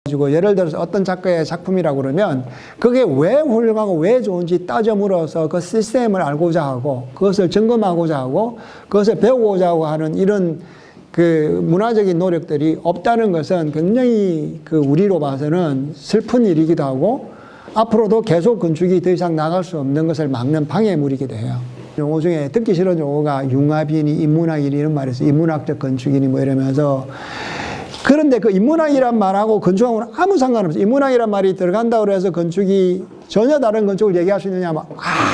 가지고 예를 들어서 어떤 작가의 작품이라고 그러면 그게 왜 훌륭하고 왜 좋은지 따져 물어서 그 시스템을 알고자 하고 그것을 점검하고자 하고 그것을 배우고자 하는 이런 그 문화적인 노력들이 없다는 것은 굉장히 그 우리로 봐서는 슬픈 일이기도 하고 앞으로도 계속 건축이 더 이상 나갈 수 없는 것을 막는 방해물이기도 해요. 용어 중에 듣기 싫은 용어가 융합이니 인문학이니 이런 말이 있어요. 인문학적 건축이니 뭐 이러면서. 그런데 그 인문학이란 말하고 건축하고는 아무 상관없어요. 인문학이란 말이 들어간다고 해서 건축이 전혀 다른 건축을 얘기할 수 있느냐 하면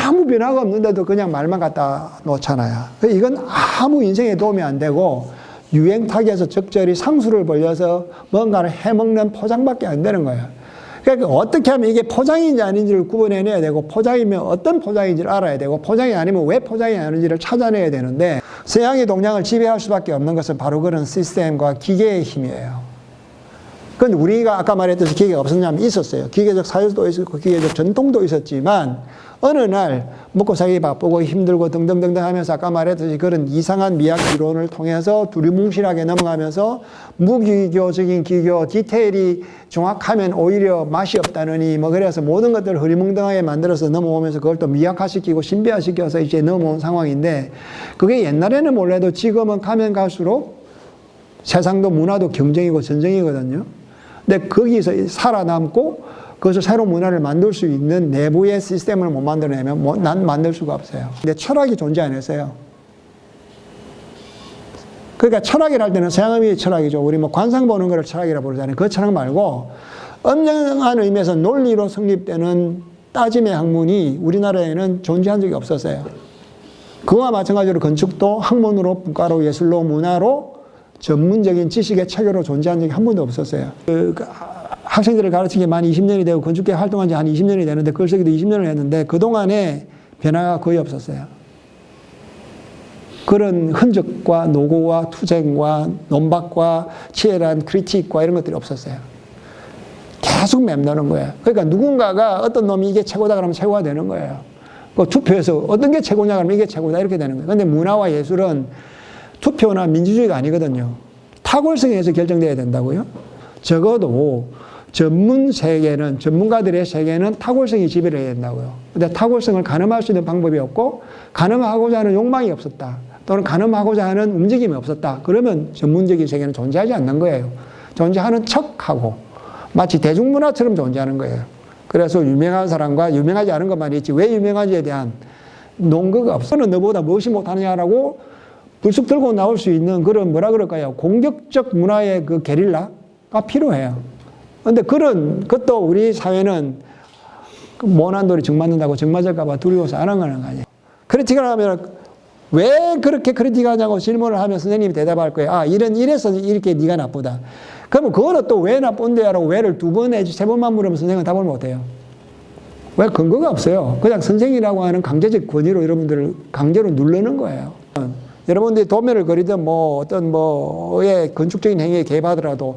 아무 변화가 없는데도 그냥 말만 갖다 놓잖아요. 이건 아무 인생에 도움이 안 되고 유행 타기에서 적절히 상수를 벌려서 뭔가를 해먹는 포장밖에 안 되는 거예요. 그러니까 어떻게 하면 이게 포장인지 아닌지를 구분해내야 되고 포장이면 어떤 포장인지를 알아야 되고 포장이 아니면 왜 포장이 아닌지를 찾아내야 되는데 서양의 동양을 지배할 수밖에 없는 것은 바로 그런 시스템과 기계의 힘이에요. 그런데 우리가 아까 말했듯이 기계가 없었냐면 있었어요. 기계적 사회도 있었고 기계적 전통도 있었지만 어느 날 먹고 살기 바쁘고 힘들고 등등등등 하면서 아까 말했듯이 그런 이상한 미학 이론을 통해서 두리뭉실하게 넘어가면서 무기교적인 기교, 디테일이 정확하면 오히려 맛이 없다느니 뭐 그래서 모든 것들을 흐리멍덩하게 만들어서 넘어오면서 그걸 또 미학화시키고 신비화시켜서 이제 넘어온 상황인데 그게 옛날에는 몰라도 지금은 가면 갈수록 세상도 문화도 경쟁이고 전쟁이거든요. 근데 거기서 살아남고 그것을 새로운 문화를 만들 수 있는 내부의 시스템을 못 만들어내면 난 만들 수가 없어요. 근데 철학이 존재 안 했어요. 그러니까 철학이라 할 때는 서양의 철학이죠. 우리 뭐 관상 보는 거를 철학이라고 부르잖아요. 그 철학 말고 엄정한 의미에서 논리로 성립되는 따짐의 학문이 우리나라에는 존재한 적이 없었어요. 그와 마찬가지로 건축도 학문으로, 문과로, 예술로, 문화로 전문적인 지식의 체계로 존재한 적이 한 번도 없었어요. 학생들을 가르친 게 만 20년이 되고 건축계 활동한 지 한 20년이 되는데 글쓰기도 20년을 했는데 그동안에 변화가 거의 없었어요. 그런 흔적과 노고와 투쟁과 논박과 치열한 크리틱과 이런 것들이 없었어요. 계속 맴도는 거예요. 그러니까 누군가가 어떤 놈이 이게 최고다 그러면 최고가 되는 거예요. 그 투표에서 어떤 게 최고냐 그러면 이게 최고다 이렇게 되는 거예요. 그런데 문화와 예술은 투표나 민주주의가 아니거든요. 탁월성에서 결정돼야 된다고요. 적어도 전문 세계는, 전문가들의 세계는 탁월성이 지배를 해야 된다고요. 근데 탁월성을 가늠할 수 있는 방법이 없고, 가늠하고자 하는 욕망이 없었다. 또는 가늠하고자 하는 움직임이 없었다. 그러면 전문적인 세계는 존재하지 않는 거예요. 존재하는 척하고, 마치 대중문화처럼 존재하는 거예요. 그래서 유명한 사람과 유명하지 않은 것만 있지, 왜 유명한지에 대한 논거가 없어. 너보다 무엇이 못하느냐라고 불쑥 들고 나올 수 있는 그런 뭐라 그럴까요? 공격적 문화의 그 게릴라가 필요해요. 근데 그런 것도 우리 사회는 모난 돌이 정 맞는다고 정 맞을까봐 두려워서 안 하는 거 아니에요. 크리틱을 하면 왜 그렇게 크리틱하냐고 질문을 하면 선생님이 대답할 거예요. 아, 이래서 이렇게 네가 나쁘다. 그러면 그거는 또 왜 나쁜데라고 왜를 두 번 내지 세 번만 물으면 선생님은 답을 못 해요. 왜 근거가 없어요. 그냥 선생이라고 하는 강제적 권위로 여러분들을 강제로 누르는 거예요. 여러분들이 도면을 그리든 뭐 어떤 뭐의 건축적인 행위에 개입하더라도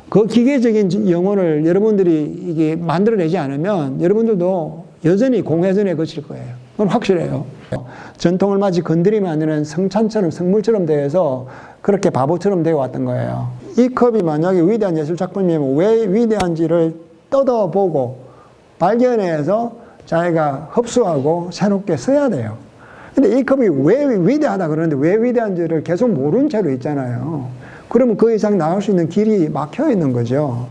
그 기계적인 영혼을 여러분들이 이게 만들어내지 않으면 여러분들도 여전히 공회전에 거칠 거예요. 그건 확실해요. 전통을 마치 건드리면 안 되는 성찬처럼 성물처럼 되어서 그렇게 바보처럼 되어 왔던 거예요. 이 컵이 만약에 위대한 예술 작품이면 왜 위대한지를 뜯어보고 발견해서 자기가 흡수하고 새롭게 써야 돼요. 근데 이 컵이 왜 위대하다 그러는데 왜 위대한지를 계속 모른 채로 있잖아요. 그러면 그 이상 나올 수 있는 길이 막혀 있는 거죠.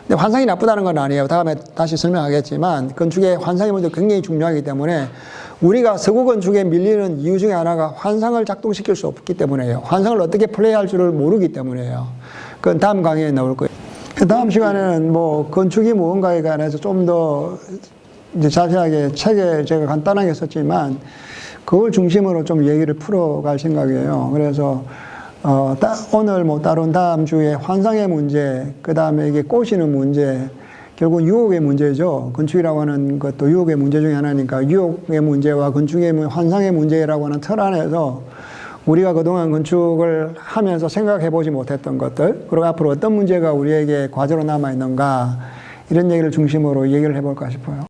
근데 환상이 나쁘다는 건 아니에요. 다음에 다시 설명하겠지만 건축의 환상의 문제가 굉장히 중요하기 때문에 우리가 서구 건축에 밀리는 이유 중에 하나가 환상을 작동시킬 수 없기 때문에요. 환상을 어떻게 플레이할 줄을 모르기 때문에요. 그건 다음 강의에 나올 거예요. 다음 시간에는 뭐 건축이 무언가에 관해서 좀 더 이제 자세하게 책에 제가 간단하게 썼지만 그걸 중심으로 좀 얘기를 풀어갈 생각이에요. 그래서 오늘 뭐 다른 다음 주에 환상의 문제, 그 다음에 이게 꼬시는 문제, 결국 유혹의 문제죠. 건축이라고 하는 것도 유혹의 문제 중에 하나니까 유혹의 문제와 건축의 환상의 문제라고 하는 틀 안에서 우리가 그동안 건축을 하면서 생각해 보지 못했던 것들, 그리고 앞으로 어떤 문제가 우리에게 과제로 남아 있는가 이런 얘기를 중심으로 얘기를 해볼까 싶어요.